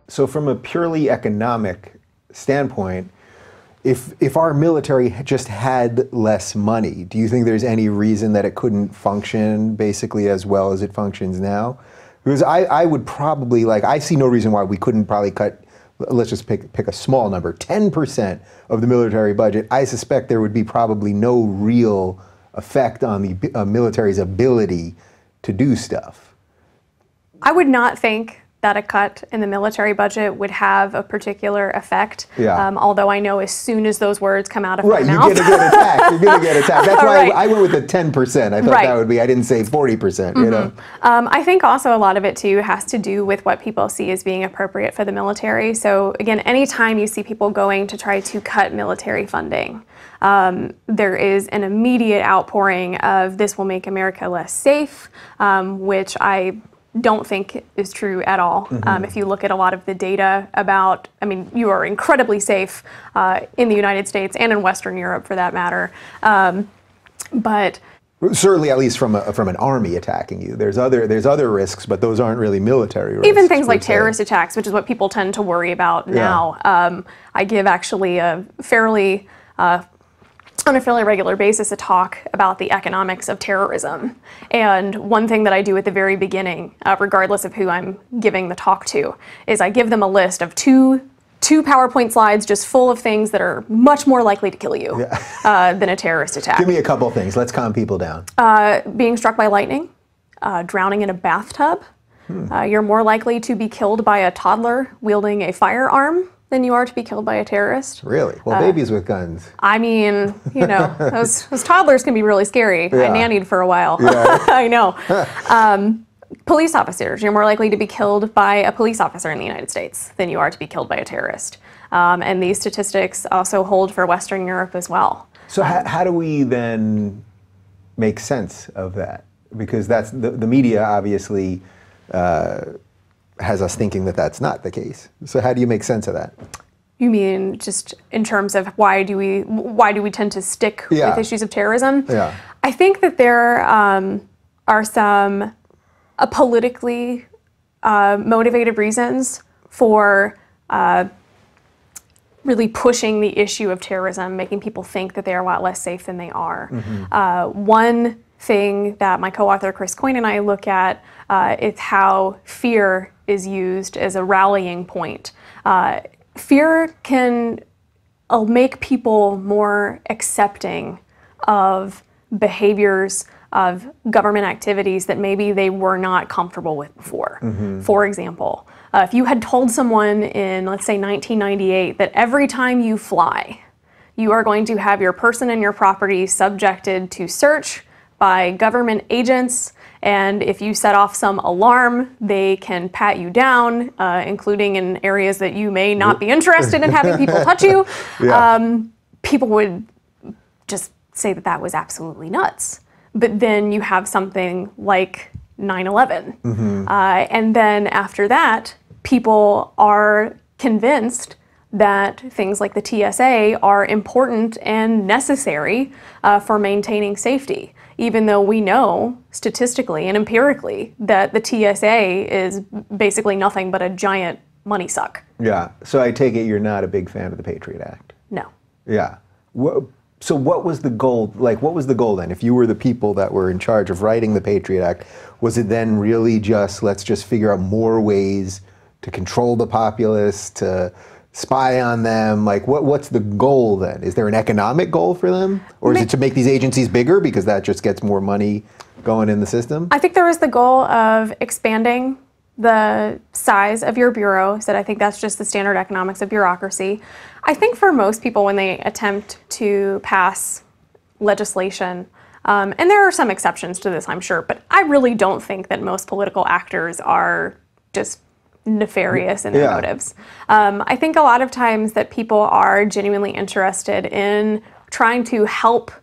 So from a purely economic standpoint, if our military just had less money, do you think there's any reason that it couldn't function basically as well as it functions now? Because I would probably, like, I see no reason why we couldn't probably cut, let's just pick a small number, 10% of the military budget. I suspect there would be probably no real effect on the military's ability to do stuff. I would not think that a cut in the military budget would have a particular effect. Yeah. Although I know as soon as those words come out of my mouth. Right, you're gonna get attacked. You're gonna get attacked. That's why Right. I went with the 10%. I thought that would be, I didn't say 40%, you know? I think also a lot of it too has to do with what people see as being appropriate for the military. So again, anytime you see people going to try to cut military funding, there is an immediate outpouring of this will make America less safe, which I don't think is true at all. If you look at a lot of the data about, I mean, you are incredibly safe in the United States and in Western Europe for that matter. But certainly, at least from an army attacking you, there's other risks, but those aren't really military risks. Even things like terrorist attacks, which is what people tend to worry about now. I give actually a fairly on a fairly regular basis a talk about the economics of terrorism. And one thing that I do at the very beginning, regardless of who I'm giving the talk to, is I give them a list of two PowerPoint slides just full of things that are much more likely to kill you than a terrorist attack. Give me a couple things. Let's calm people down. Being struck by lightning, drowning in a bathtub. You're more likely to be killed by a toddler wielding a firearm than you are to be killed by a terrorist. Really? Well, babies with guns. I mean, you know, those toddlers can be really scary. I nannied for a while. I know. Police officers, you're more likely to be killed by a police officer in the United States than you are to be killed by a terrorist. And these statistics also hold for Western Europe as well. So how do we then make sense of that? Because that's the media obviously has us thinking that that's not the case. So how do you make sense of that? You mean just in terms of why do we tend to stick with issues of terrorism? Yeah. I think that there are some politically motivated reasons for really pushing the issue of terrorism, making people think that they are a lot less safe than they are. One thing that my co-author Chris Coyne and I look at is how fear is used as a rallying point. Fear can make people more accepting of behaviors of government activities that maybe they were not comfortable with before. For example, if you had told someone in, let's say, 1998 that every time you fly, you are going to have your person and your property subjected to search by government agents, and if you set off some alarm, they can pat you down, including in areas that you may not be interested in having people touch you. People would just say that that was absolutely nuts. But then you have something like 9/11. And then after that, people are convinced that things like the TSA are important and necessary for maintaining safety, even though we know statistically and empirically that the TSA is basically nothing but a giant money suck. Yeah, so I take it you're not a big fan of the Patriot Act. No. Yeah. So what was the goal? Like, what was the goal then? If you were the people that were in charge of writing the Patriot Act, was it then really just, let's just figure out more ways to control the populace, to spy on them? Like, what's the goal then? Is there an economic goal for them? Or is it to make these agencies bigger because that just gets more money going in the system? I think there was the goal of expanding the size of your bureau, so I think that's just the standard economics of bureaucracy. I think for most people when they attempt to pass legislation, and there are some exceptions to this, I'm sure, but I really don't think that most political actors are just nefarious in their motives. I think a lot of times that people are genuinely interested in trying to help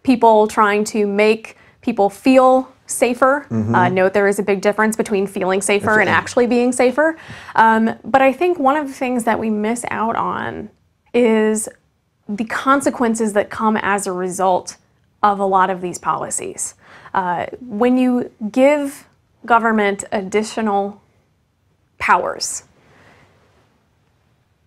people, trying to make people feel safer. Note there is a big difference between feeling safer and actually being safer. But I think one of the things that we miss out on is the consequences that come as a result of a lot of these policies. When you give government additional powers,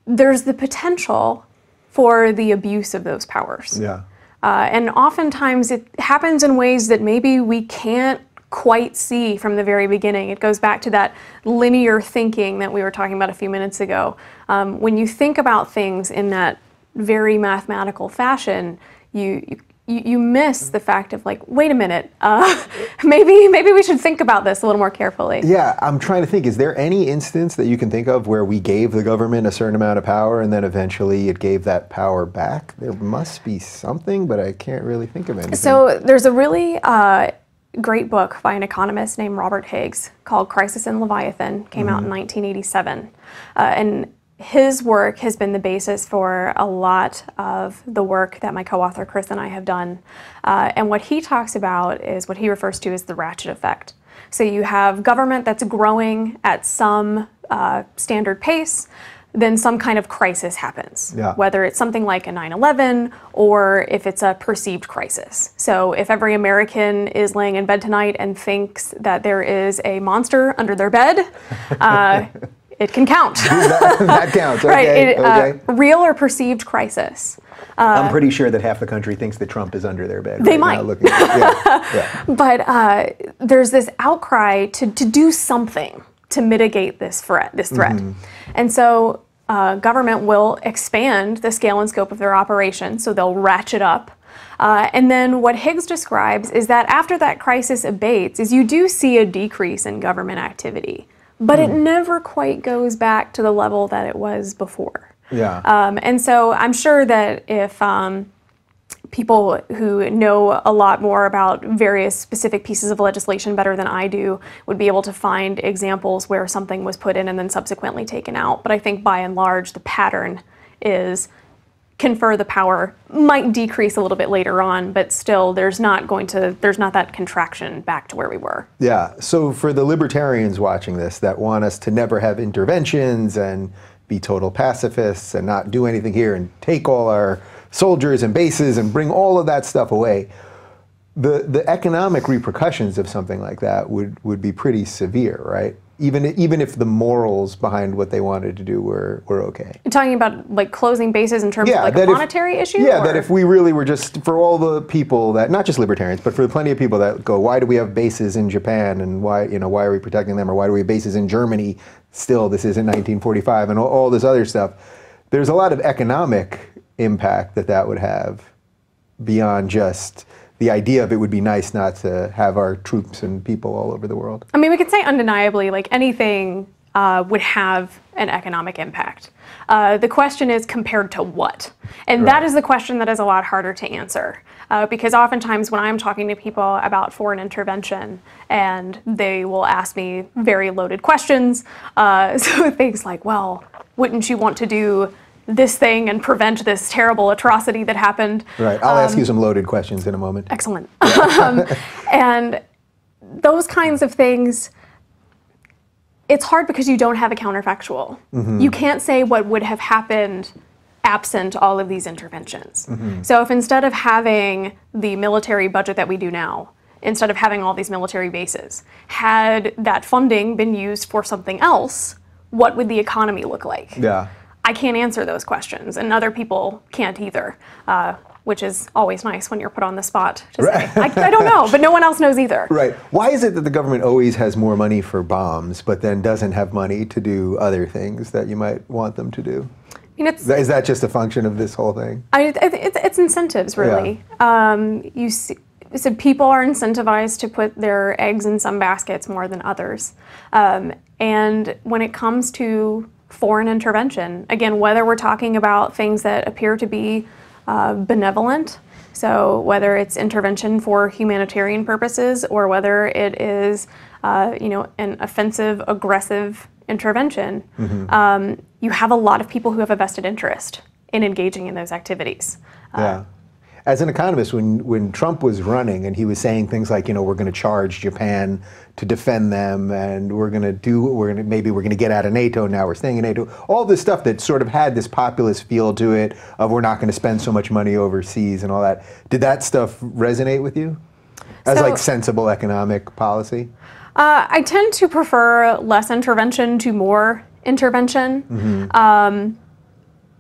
there's the potential for the abuse of those powers. Yeah. And oftentimes it happens in ways that maybe we can't quite see from the very beginning. It goes back to that linear thinking that we were talking about a few minutes ago. When you think about things in that very mathematical fashion, you miss the fact of like, wait a minute, maybe we should think about this a little more carefully. Yeah, I'm trying to think, is there any instance that you can think of where we gave the government a certain amount of power and then eventually it gave that power back? There must be something, but I can't really think of anything. So there's a really great book by an economist named Robert Higgs called Crisis in Leviathan, came out in 1987. And his work has been the basis for a lot of the work that my co-author Chris and I have done. And what he talks about is what he refers to as the ratchet effect. So you have government that's growing at some standard pace, then some kind of crisis happens, whether it's something like a 9/11 or if it's a perceived crisis. So if every American is laying in bed tonight and thinks that there is a monster under their bed, it can count. that counts, okay. Right, real or perceived crisis. I'm pretty sure that half the country thinks that Trump is under their bed. They right might. Now looking at But there's this outcry to do something to mitigate this threat. And so government will expand the scale and scope of their operation, so they'll ratchet up. And then what Higgs describes is that after that crisis abates, is you do see a decrease in government activity, but it never quite goes back to the level that it was before. And so I'm sure that if people who know a lot more about various specific pieces of legislation better than I do would be able to find examples where something was put in and then subsequently taken out. But I think by and large, the pattern is confer the power, might decrease a little bit later on, but still there's not that contraction back to where we were. Yeah, so for the libertarians watching this that want us to never have interventions and be total pacifists and not do anything here and take all our soldiers and bases and bring all of that stuff away, the economic repercussions of something like that would be pretty severe, right? Even if the morals behind what they wanted to do were okay. You're talking about like closing bases in terms of like a monetary issue? Yeah, that if we really were just, for all the people that, not just libertarians, but for plenty of people that go, why do we have bases in Japan and why are we protecting them, or why do we have bases in Germany still, this isn't 1945, and all this other stuff. There's a lot of economic impact that would have beyond just the idea of it would be nice not to have our troops and people all over the world. I mean, we could say undeniably, like anything would have an economic impact. The question is compared to what? And that is the question that is a lot harder to answer. Because oftentimes when I'm talking to people about foreign intervention, and they will ask me very loaded questions, so things like, well, wouldn't you want to do this thing and prevent this terrible atrocity that happened? Right, I'll ask you some loaded questions in a moment. Excellent. And those kinds of things, it's hard because you don't have a counterfactual. You can't say what would have happened absent all of these interventions. So if instead of having the military budget that we do now, instead of having all these military bases, had that funding been used for something else, what would the economy look like? Yeah. I can't answer those questions, and other people can't either, which is always nice when you're put on the spot to say, I don't know, but no one else knows either. Right. Why is it that the government always has more money for bombs, but then doesn't have money to do other things that you might want them to do? I mean, is that just a function of this whole thing? It's incentives, really. You see, so people are incentivized to put their eggs in some baskets more than others. And when it comes to foreign intervention, again, whether we're talking about things that appear to be benevolent, so whether it's intervention for humanitarian purposes or whether it is an offensive, aggressive intervention, you have a lot of people who have a vested interest in engaging in those activities. As an economist, when Trump was running and he was saying things like, we're going to charge Japan to defend them, and maybe we're going to get out of NATO, now we're staying in NATO, all this stuff that sort of had this populist feel to it of we're not going to spend so much money overseas and all that. Did that stuff resonate with you as like sensible economic policy? I tend to prefer less intervention to more intervention.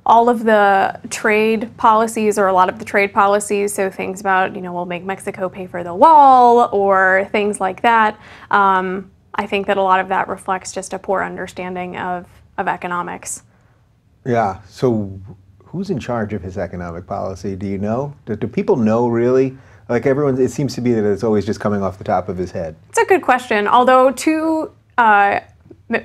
all of the trade policies, or a lot of the trade policies, so things about, we'll make Mexico pay for the wall or things like that, I think that a lot of that reflects just a poor understanding of economics. Yeah, so who's in charge of his economic policy? Do you know? Do people know really? Like everyone, it seems to be that it's always just coming off the top of his head. It's a good question, although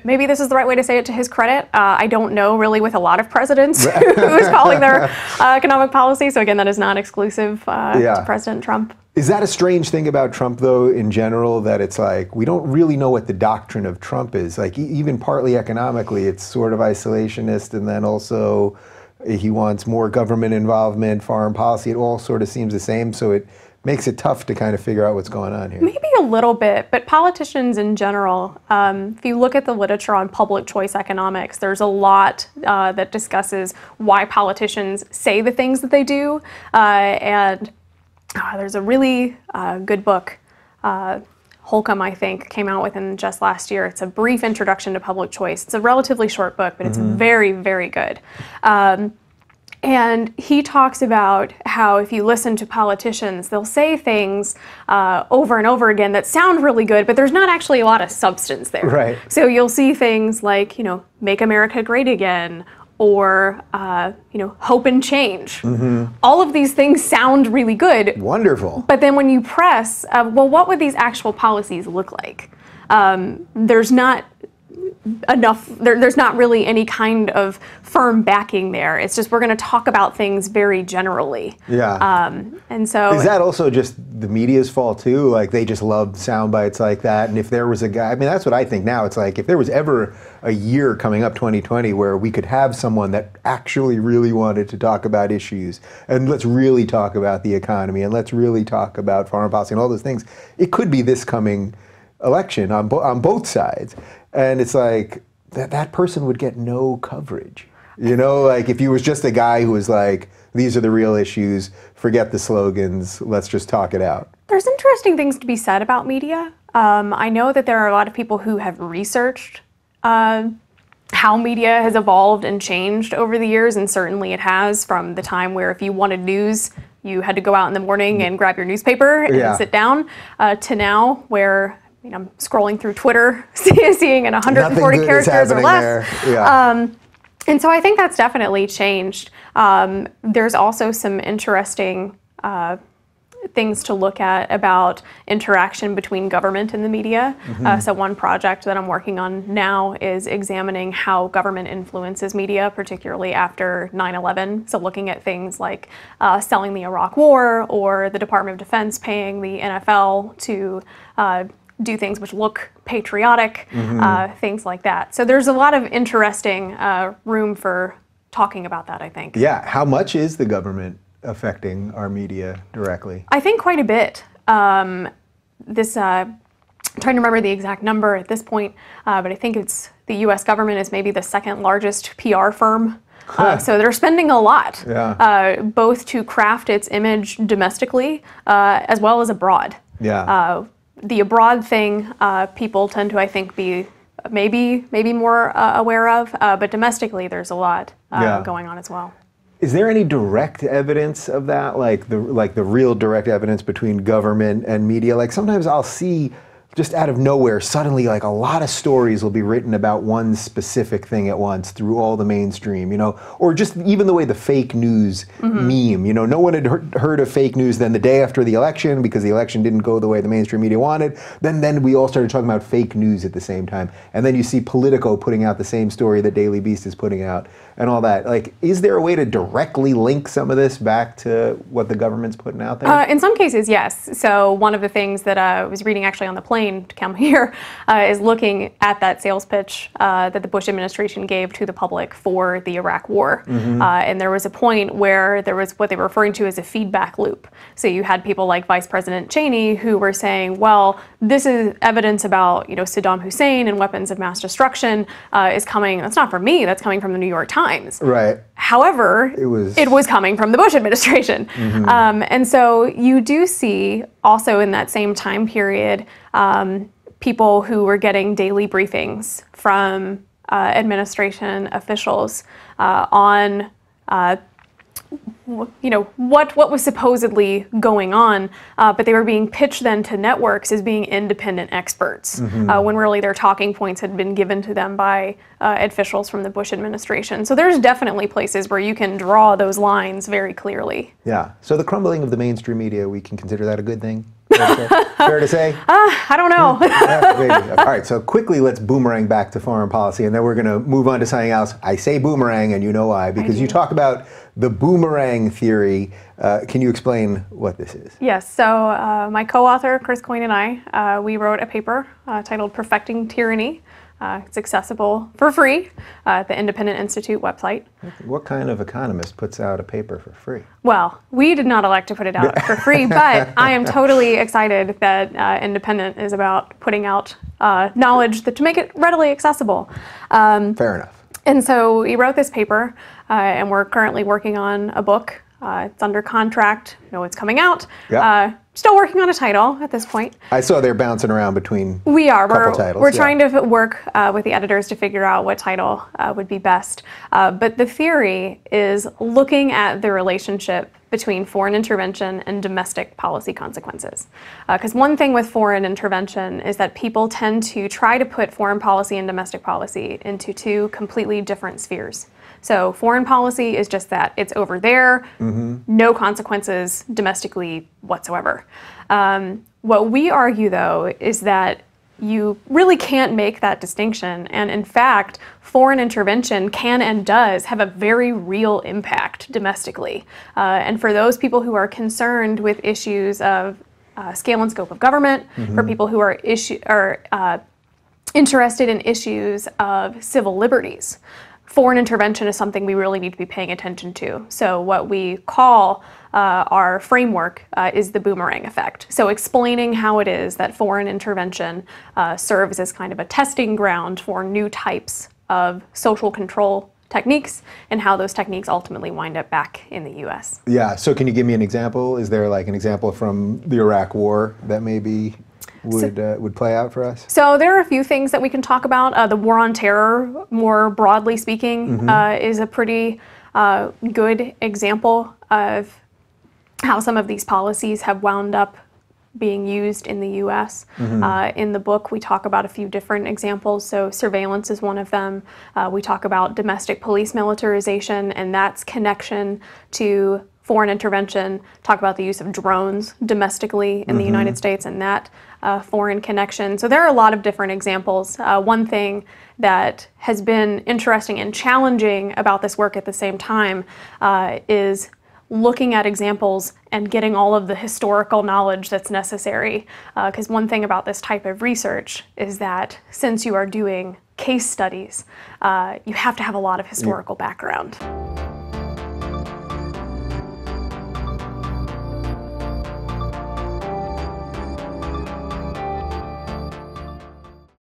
maybe this is the right way to say it to his credit. I don't know really with a lot of presidents who's calling their economic policy. So again, that is not exclusive to President Trump. Is that a strange thing about Trump, though, in general, that it's like we don't really know what the doctrine of Trump is? Like even partly economically, it's sort of isolationist, and then also he wants more government involvement, foreign policy. It all sort of seems the same. So it makes it tough to kind of figure out what's going on here. Maybe a little bit, but politicians in general, if you look at the literature on public choice economics, there's a lot that discusses why politicians say the things that they do. And there's a really good book, Holcomb, I think, came out with in just last year. It's a brief introduction to public choice. It's a relatively short book, but it's very, very good. And he talks about how if you listen to politicians, they'll say things over and over again that sound really good, but there's not actually a lot of substance there. Right. So you'll see things like, make America great again, or, hope and change. All of these things sound really good. Wonderful. But then when you press, well, what would these actual policies look like? There's not enough, there's not really any kind of firm backing there. It's just we're going to talk about things very generally. Yeah. And so is that also just the media's fault too? Like they just love sound bites like that. And if there was a guy, I mean, that's what I think now. It's like if there was ever a year coming up, 2020, where we could have someone that actually really wanted to talk about issues, and let's really talk about the economy, and let's really talk about foreign policy and all those things, it could be this coming election on both sides. And it's like that person would get no coverage. Like if he was just a guy who was like, these are the real issues, forget the slogans, let's just talk it out. There's interesting things to be said about media. I know that there are a lot of people who have researched how media has evolved and changed over the years, and certainly it has, from the time where if you wanted news, you had to go out in the morning and grab your newspaper and sit down, to now where I'm scrolling through Twitter, seeing in 140 characters or less. And so I think that's definitely changed. There's also some interesting things to look at about interaction between government and the media. So one project that I'm working on now is examining how government influences media, particularly after 9/11. So looking at things like selling the Iraq War, or the Department of Defense paying the NFL to do things which look patriotic, things like that. So there's a lot of interesting room for talking about that, I think. Yeah, how much is the government affecting our media directly? I think quite a bit. I'm trying to remember the exact number at this point, but I think it's the US government is maybe the second largest PR firm. So they're spending a lot, both to craft its image domestically as well as abroad. The abroad thing, people tend to, I think, be maybe more aware of, but domestically there's a lot going on as well. Is there any direct evidence of that, like the real direct evidence between government and media? Like sometimes I'll see just out of nowhere, suddenly like a lot of stories will be written about one specific thing at once through all the mainstream, or just even the way the fake news meme, no one had heard of fake news then the day after the election because the election didn't go the way the mainstream media wanted. Then we all started talking about fake news at the same time. And then you see Politico putting out the same story that Daily Beast is putting out and all that. Like, is there a way to directly link some of this back to what the government's putting out there? In some cases, yes. So one of the things that I was reading actually on the plane to come here is looking at that sales pitch that the Bush administration gave to the public for the Iraq War. And there was a point where there was what they were referring to as a feedback loop. So you had people like Vice President Cheney who were saying, well, this is evidence about Saddam Hussein and weapons of mass destruction is coming, that's not from me, that's coming from the New York Times. Right. However, it was coming from the Bush administration. And so you do see also in that same time period people who were getting daily briefings from administration officials on what was supposedly going on, but they were being pitched then to networks as being independent experts, when really their talking points had been given to them by officials from the Bush administration. So there's definitely places where you can draw those lines very clearly. Yeah. So the crumbling of the mainstream media, we can consider that a good thing? Fair to say? I don't know. All right, so quickly let's boomerang back to foreign policy, and then we're going to move on to something else. I say boomerang, and you know why, because you talk about the boomerang theory. Can you explain what this is? Yes, so my co-author, Chris Coyne, and I, we wrote a paper titled Perfecting Tyranny. It's accessible for free at the Independent Institute website. What kind of economist puts out a paper for free? Well, we did not elect to put it out for free, but I am totally excited that Independent is about putting out knowledge to make it readily accessible. Fair enough. And so we wrote this paper, and we're currently working on a book. It's under contract. It's coming out. Yep. Still working on a title at this point. I saw they're bouncing around between We are. couple titles. We're trying to work with the editors to figure out what title would be best. But the theory is looking at the relationship between foreign intervention and domestic policy consequences. Because one thing with foreign intervention is that people tend to try to put foreign policy and domestic policy into two completely different spheres. So foreign policy is just that. It's over there, no consequences domestically whatsoever. What we argue, though, is that you really can't make that distinction. And in fact, foreign intervention can and does have a very real impact domestically. And for those people who are concerned with issues of scale and scope of government, for people who are interested in issues of civil liberties, foreign intervention is something we really need to be paying attention to. So what we call our framework is the boomerang effect. So explaining how it is that foreign intervention serves as kind of a testing ground for new types of social control techniques and how those techniques ultimately wind up back in the US. Yeah, so can you give me an example? Is there like an example from the Iraq War that maybe would play out for us? So there are a few things that we can talk about. The war on terror, more broadly speaking, is a pretty good example of how some of these policies have wound up being used in the US. In the book, we talk about a few different examples. So surveillance is one of them. We talk about domestic police militarization and that's connection to foreign intervention, talk about the use of drones domestically in the United States and that foreign connection. So there are a lot of different examples. One thing that has been interesting and challenging about this work at the same time is looking at examples and getting all of the historical knowledge that's necessary. Because one thing about this type of research is that since you are doing case studies, you have to have a lot of historical background.